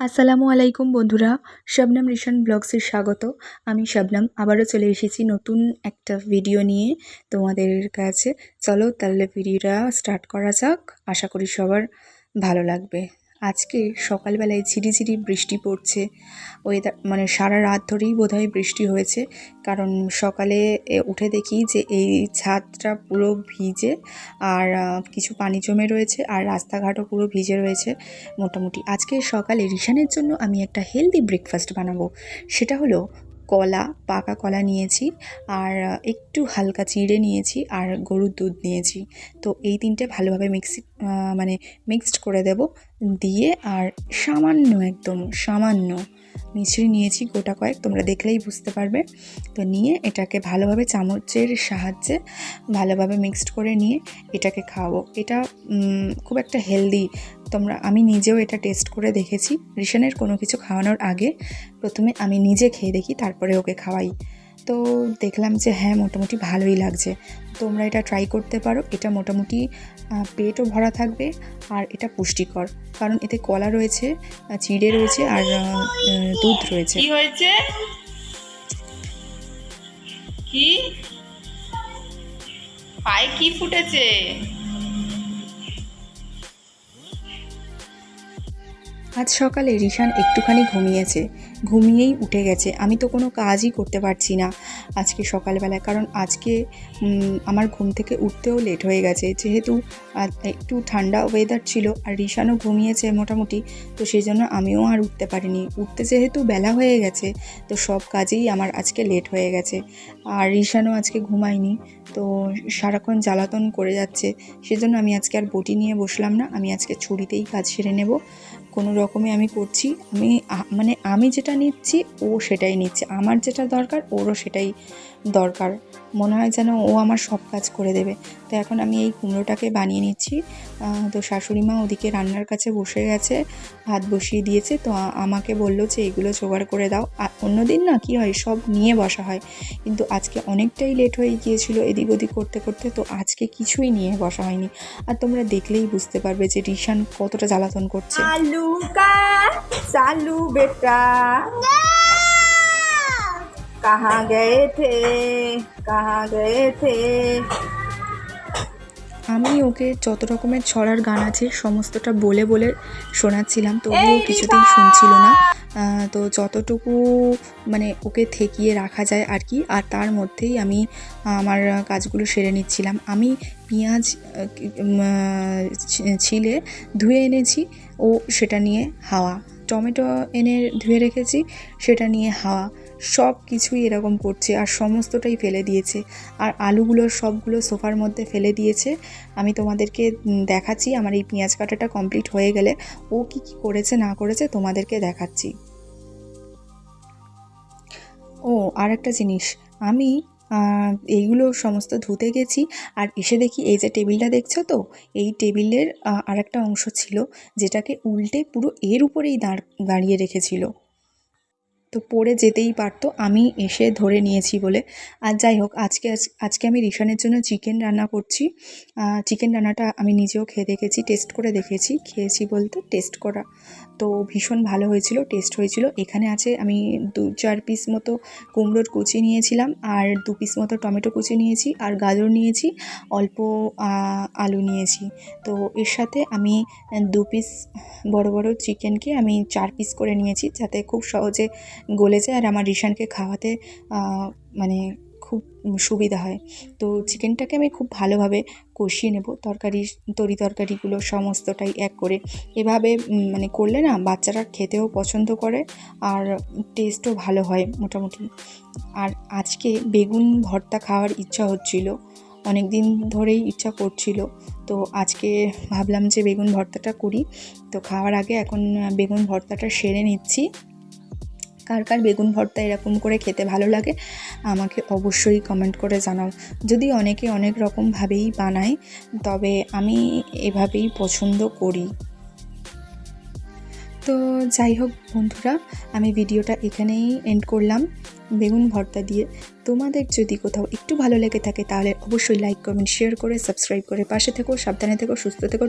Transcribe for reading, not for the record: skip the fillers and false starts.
আসসালামু আলাইকুম বন্ধুরা, শবনম রিশান ব্লগসে স্বাগত। আমি শবনম আবারও চলে এসেছি নতুন একটা ভিডিও নিয়ে তোমাদের কাছে। চলো তাহলে ভিডিওটা স্টার্ট করা যাক। আশা করি সবার ভালো লাগবে। আজকে সকালবেলায় ঝিরিঝিরি বৃষ্টি পড়ছে। ওয়েদার মানে সারা রাত ধরেই বোধহয় বৃষ্টি হয়েছে, কারণ সকালে উঠে দেখি যে এই ছাদটা পুরো ভিজে আর কিছু পানি জমে রয়েছে আর রাস্তাঘাটও পুরো ভিজে রয়েছে মোটামুটি। আজকে সকালে রিশানের জন্য আমি একটা হেলদি ব্রেকফাস্ট বানাবো। সেটা হলো কলা, পাকা কলা নিয়েছি আর একটু হালকা চিড়ে নিয়েছি আর গরুর দুধ নিয়েছি। তো এই তিনটে ভালোভাবে মিক্সড করে দেব, দিয়ে আর একদম সামান্য মিছরি নিয়েছি গোটা কয়েক, তোমরা দেখলেই বুঝতে পারবে। তো নিয়ে এটাকে ভালোভাবে চামচের সাহায্যে ভালোভাবে মিক্সড করে নিয়ে এটাকে খাওয়াবো। এটা খুব একটা হেলদি। আমি নিজেও এটা টেস্ট করে দেখেছি। রিশানের কোনো কিছু খাওয়ানোর আগে প্রথমে আমি নিজে খেয়ে দেখি, তারপরে ওকে খাওয়াই। তো দেখলাম যে হ্যাঁ, মোটামুটি ভালোই লাগছে। তোমরা এটা ট্রাই করতে পারো। এটা মোটামুটি পেটও ভরা থাকবে আর এটা পুষ্টিকর, কারণ এতে কলা রয়েছে, চিড়ে রয়েছে আর দুধ রয়েছে। কি হয়েছে? কি পায়ে কি ফুটেছে? আজ সকালে রিশান একটুখানি ঘুমিয়েই উঠে গেছে। আমি তো কোনো কাজই করতে পারছি না আজকে সকালবেলায়, কারণ আজকে আমার ঘুম থেকে উঠতেও লেট হয়ে গেছে, যেহেতু একটু ঠান্ডা ওয়েদার ছিল আর রিশানও ঘুমিয়েছে মোটামুটি। তো সেই জন্য আমিও আর উঠতে পারিনি। উঠতে যেহেতু বেলা হয়ে গেছে, তো সব কাজেই আমার আজকে লেট হয়ে গেছে। আর রিশানও আজকে ঘুমায়নি, তো সারাক্ষণ জ্বালাতন করে যাচ্ছে। সেজন্য আমি আজকে আর বটি নিয়ে বসলাম না। আমি আজকে ছুরিতেই কাজ সেরে নেব। কোনো রকমে আমি করছি। আমি যেটা নিচ্ছি ও সেটাই নিচ্ছে, আমার যেটা দরকার ওরও সেটাই দরকার। মনে হয় যেন ও আমার সব কাজ করে দেবে। তো এখন আমি এই কুমড়োটাকে বানিয়ে নিচ্ছি। তো শাশুড়ি মা ওদিকে রান্নার কাছে বসে গেছে, ভাত বসিয়ে দিয়েছে। তো আমাকে বললো যে এগুলো জোগাড় করে দাও। অন্যদিন না কি হয়, সব নিয়ে বসা হয়, কিন্তু আজকে অনেকটাই লেট হয়ে গিয়েছিল এদিক ওদিক করতে করতে, তো আজকে কিছুই নিয়ে বসা হয়নি। আর তোমরা দেখলেই বুঝতে পারবে যে রিশান কতটা জ্বালাতন করছে। আলু का चालू बेटा कहाँ गए थे? আমি ওকে যত রকমের ছড়ার গান আছে সমস্তটা বলে বলে শোনাচ্ছিলাম, তবুও কিছুতেই শুনছিল না। তো যতটুকু ওকে ঠেকিয়ে রাখা যায় আর কি, আর তার মধ্যেই আমি আমার কাজগুলো সেরে নিচ্ছিলাম। আমি পেঁয়াজ ছিলে ধুয়ে এনেছি, ও সেটা নিয়ে হাওয়া। টমেটো এনে ধুয়ে রেখেছি, সেটা নিয়ে হাওয়া। সব কিছুই এরকম করছে আর সমস্তটাই ফেলে দিয়েছে। আর আলুগুলো সবগুলো সোফার মধ্যে ফেলে দিয়েছে। আমি তোমাদেরকে দেখাচ্ছি আমার এই পেঁয়াজ কাটাটা কমপ্লিট হয়ে গেলে ও কি কি করেছে না করেছে তোমাদেরকে দেখাচ্ছি। ও আর একটা জিনিস, আমি এইগুলো সমস্ত ধুতে গেছি আর এসে দেখি এই যে টেবিলটা দেখছো তো, এই টেবিলের আর একটা অংশ ছিল যেটাকে উল্টে পুরো এর উপরেই দাঁড়িয়ে রেখেছিল। তো পড়ে যেতেই পারতো, আমি এসে ধরে নিয়েছি বলে। আর যাই হোক, আজকে আমি রিশানের জন্য চিকেন রান্না করছি। চিকেন রান্নাটা আমি নিজেও খেয়ে দেখেছি, টেস্ট করে দেখেছি। খেয়েছি বলতে টেস্ট করা, তো ভীষণ ভালো হয়েছিল, টেস্ট হয়েছিল। এখানে আছে আমি 2-4 পিস মতো কুমড়োর কুচি নিয়েছিলাম আর 2 পিস মতো টমেটো কুচি নিয়েছি আর গাজর নিয়েছি, অল্প আলু নিয়েছি। তো এর সাথে আমি 2 পিস বড় বড় চিকেনকে আমি 4 পিস করে নিয়েছি, যাতে খুব সহজে গলে যায় আর আমার রিশানকে খাওয়াতে খুব সুবিধা হয়। তো চিকেনটাকে আমি খুব ভালোভাবে কষিয়ে নেব, তরকারিগুলো সমস্তটাই এক করে। এভাবে করলে না বাচ্চারা খেতেও পছন্দ করে আর টেস্টও ভালো হয় মোটামুটি। আর আজকে বেগুন ভর্তা খাওয়ার ইচ্ছা হচ্ছিল, অনেক দিন ধরেই ইচ্ছা করছিল। তো আজকে ভাবলাম যে বেগুন ভর্তাটা করি। তো খাওয়ার আগে এখন বেগুন ভর্তাটা সেরে নিচ্ছি। কার কার বেগুন ভর্তা এরকম করে খেতে ভালো লাগে আমাকে অবশ্যই কমেন্ট করে জানাও। যদি অনেকে অনেক রকমভাবেই বানায়, তবে আমি এভাবেই পছন্দ করি। তো যাই হোক বন্ধুরা, আমি ভিডিওটা এখানেই এন্ড করলাম বেগুন ভর্তা দিয়ে। তোমাদের যদি কোথাও একটু ভালো লেগে থাকে তাহলে অবশ্যই লাইক, কমেন্ট, শেয়ার করে সাবস্ক্রাইব করে পাশে থেকো। সাবধানে থেকো, সুস্থ থেকো।